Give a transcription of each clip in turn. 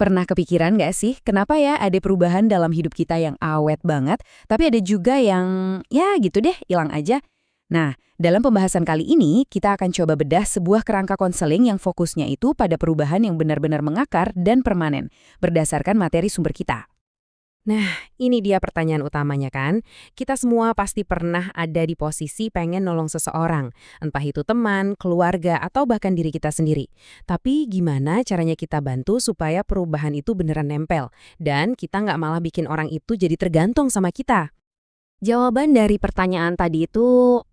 Pernah kepikiran nggak sih, kenapa ya ada perubahan dalam hidup kita yang awet banget, tapi ada juga yang, ya gitu deh, hilang aja? Nah, dalam pembahasan kali ini, kita akan coba bedah sebuah kerangka konseling yang fokusnya itu pada perubahan yang benar-benar mengakar dan permanen, berdasarkan materi sumber kita. Nah, ini dia pertanyaan utamanya kan. Kita semua pasti pernah ada di posisi pengen nolong seseorang, entah itu teman, keluarga, atau bahkan diri kita sendiri. Tapi gimana caranya kita bantu supaya perubahan itu beneran nempel, dan kita nggak malah bikin orang itu jadi tergantung sama kita? Jawaban dari pertanyaan tadi itu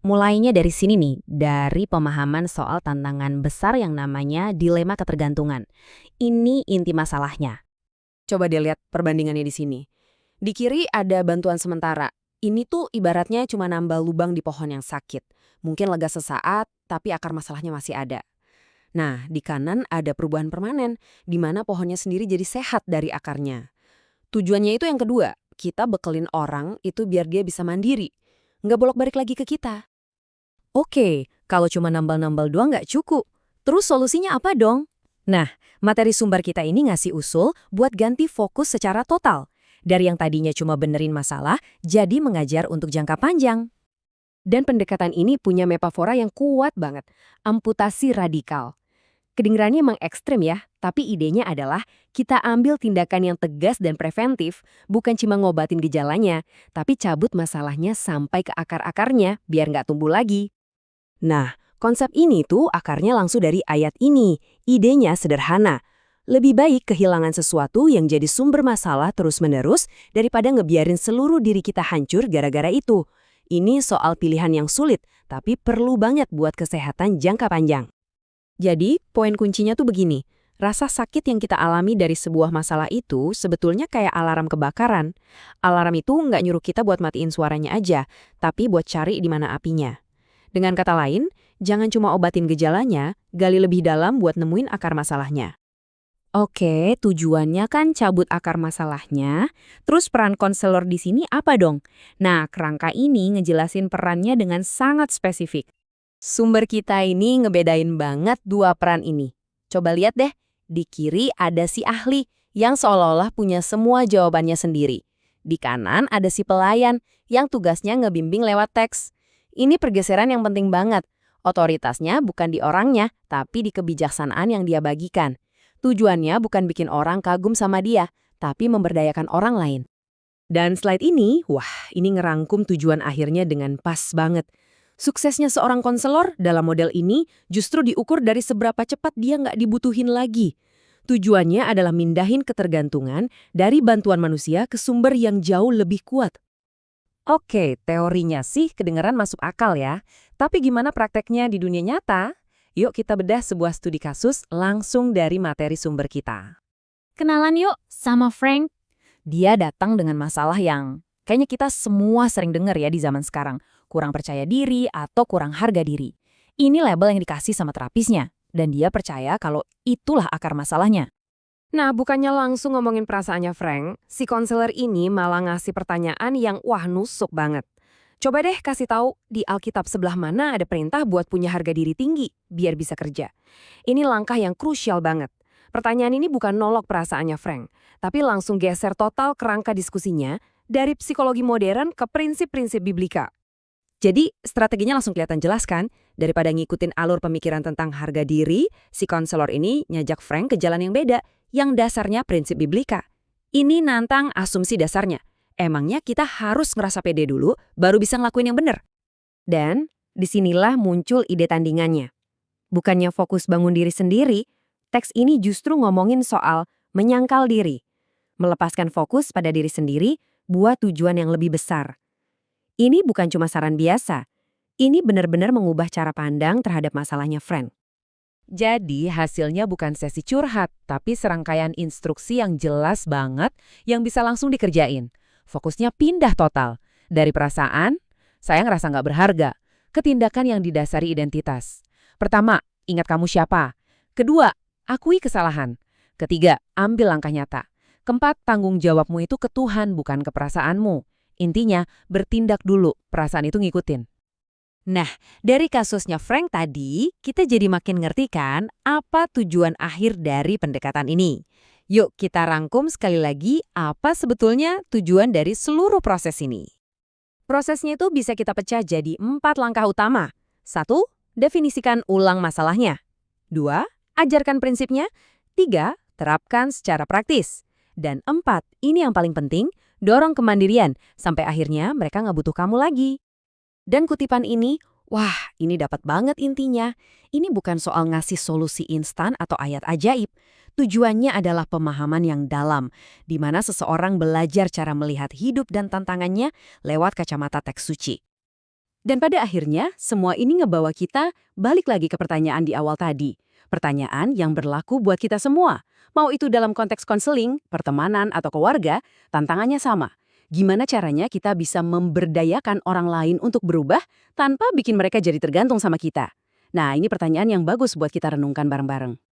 mulainya dari sini nih, dari pemahaman soal tantangan besar yang namanya dilema ketergantungan. Ini inti masalahnya. Coba dilihat perbandingannya di sini. Di kiri ada bantuan sementara. Ini tuh ibaratnya cuma nambah lubang di pohon yang sakit. Mungkin lega sesaat, tapi akar masalahnya masih ada. Nah, di kanan ada perubahan permanen, di mana pohonnya sendiri jadi sehat dari akarnya. Tujuannya itu yang kedua, kita bekelin orang itu biar dia bisa mandiri. Nggak bolak-balik lagi ke kita. Oke, kalau cuma nambal-nambal doang nggak cukup. Terus solusinya apa dong? Nah, materi sumber kita ini ngasih usul buat ganti fokus secara total. Dari yang tadinya cuma benerin masalah, jadi mengajar untuk jangka panjang. Dan pendekatan ini punya metafora yang kuat banget, amputasi radikal. Kedengarannya emang ekstrim ya, tapi idenya adalah kita ambil tindakan yang tegas dan preventif, bukan cuma ngobatin gejalanya, tapi cabut masalahnya sampai ke akar-akarnya biar nggak tumbuh lagi. Nah, konsep ini tuh akarnya langsung dari ayat ini. Idenya sederhana. Lebih baik kehilangan sesuatu yang jadi sumber masalah terus-menerus daripada ngebiarin seluruh diri kita hancur gara-gara itu. Ini soal pilihan yang sulit, tapi perlu banget buat kesehatan jangka panjang. Jadi, poin kuncinya tuh begini. Rasa sakit yang kita alami dari sebuah masalah itu sebetulnya kayak alarm kebakaran. Alarm itu nggak nyuruh kita buat matiin suaranya aja, tapi buat cari di mana apinya. Dengan kata lain, jangan cuma obatin gejalanya, gali lebih dalam buat nemuin akar masalahnya. Oke, tujuannya kan cabut akar masalahnya. Terus peran konselor di sini apa dong? Nah, kerangka ini ngejelasin perannya dengan sangat spesifik. Sumber kita ini ngebedain banget dua peran ini. Coba lihat deh, di kiri ada si ahli yang seolah-olah punya semua jawabannya sendiri. Di kanan ada si pelayan yang tugasnya ngebimbing lewat teks. Ini pergeseran yang penting banget. Otoritasnya bukan di orangnya, tapi di kebijaksanaan yang dia bagikan. Tujuannya bukan bikin orang kagum sama dia, tapi memberdayakan orang lain. Dan slide ini, ini ngerangkum tujuan akhirnya dengan pas banget. Suksesnya seorang konselor dalam model ini justru diukur dari seberapa cepat dia nggak dibutuhin lagi. Tujuannya adalah mindahin ketergantungan dari bantuan manusia ke sumber yang jauh lebih kuat. Oke, teorinya sih kedengeran masuk akal ya. Tapi gimana prakteknya di dunia nyata? Yuk kita bedah sebuah studi kasus langsung dari materi sumber kita. Kenalan yuk sama Frank. Dia datang dengan masalah yang kayaknya kita semua sering dengar ya di zaman sekarang. Kurang percaya diri atau kurang harga diri. Ini label yang dikasih sama terapisnya. Dan dia percaya kalau itulah akar masalahnya. Nah, bukannya langsung ngomongin perasaannya Frank, si konselor ini malah ngasih pertanyaan yang nusuk banget. Coba deh kasih tahu di Alkitab sebelah mana ada perintah buat punya harga diri tinggi biar bisa kerja. Ini langkah yang krusial banget. Pertanyaan ini bukan nolak perasaannya Frank, tapi langsung geser total kerangka diskusinya dari psikologi modern ke prinsip-prinsip biblika. Jadi, strateginya langsung kelihatan jelas kan? Daripada ngikutin alur pemikiran tentang harga diri, si konselor ini nyajak Frank ke jalan yang beda, yang dasarnya prinsip biblika. Ini nantang asumsi dasarnya. Emangnya kita harus ngerasa pede dulu, baru bisa ngelakuin yang benar? Dan, disinilah muncul ide tandingannya. Bukannya fokus bangun diri sendiri, teks ini justru ngomongin soal menyangkal diri. Melepaskan fokus pada diri sendiri buat tujuan yang lebih besar. Ini bukan cuma saran biasa. Ini benar-benar mengubah cara pandang terhadap masalahnya Frank. Jadi hasilnya bukan sesi curhat, tapi serangkaian instruksi yang jelas banget yang bisa langsung dikerjain. Fokusnya pindah total. Dari perasaan, saya ngerasa nggak berharga, ke tindakan yang didasari identitas. Pertama, ingat kamu siapa. Kedua, akui kesalahan. Ketiga, ambil langkah nyata. Keempat, tanggung jawabmu itu ke Tuhan, bukan ke perasaanmu. Intinya, bertindak dulu, perasaan itu ngikutin. Nah, dari kasusnya Frank tadi, kita jadi makin ngerti kan apa tujuan akhir dari pendekatan ini. Yuk kita rangkum sekali lagi apa sebetulnya tujuan dari seluruh proses ini. Prosesnya itu bisa kita pecah jadi 4 langkah utama. 1. Definisikan ulang masalahnya. 2. Ajarkan prinsipnya. 3. Terapkan secara praktis. Dan 4. Ini yang paling penting, dorong kemandirian sampai akhirnya mereka nggak butuh kamu lagi. Dan kutipan ini, wah ini dapat banget intinya. Ini bukan soal ngasih solusi instan atau ayat ajaib. Tujuannya adalah pemahaman yang dalam, di mana seseorang belajar cara melihat hidup dan tantangannya lewat kacamata teks suci. Dan pada akhirnya, semua ini ngebawa kita balik lagi ke pertanyaan di awal tadi. Pertanyaan yang berlaku buat kita semua. Mau itu dalam konteks konseling, pertemanan, atau keluarga, tantangannya sama. Gimana caranya kita bisa memberdayakan orang lain untuk berubah tanpa bikin mereka jadi tergantung sama kita? Nah, ini pertanyaan yang bagus buat kita renungkan bareng-bareng.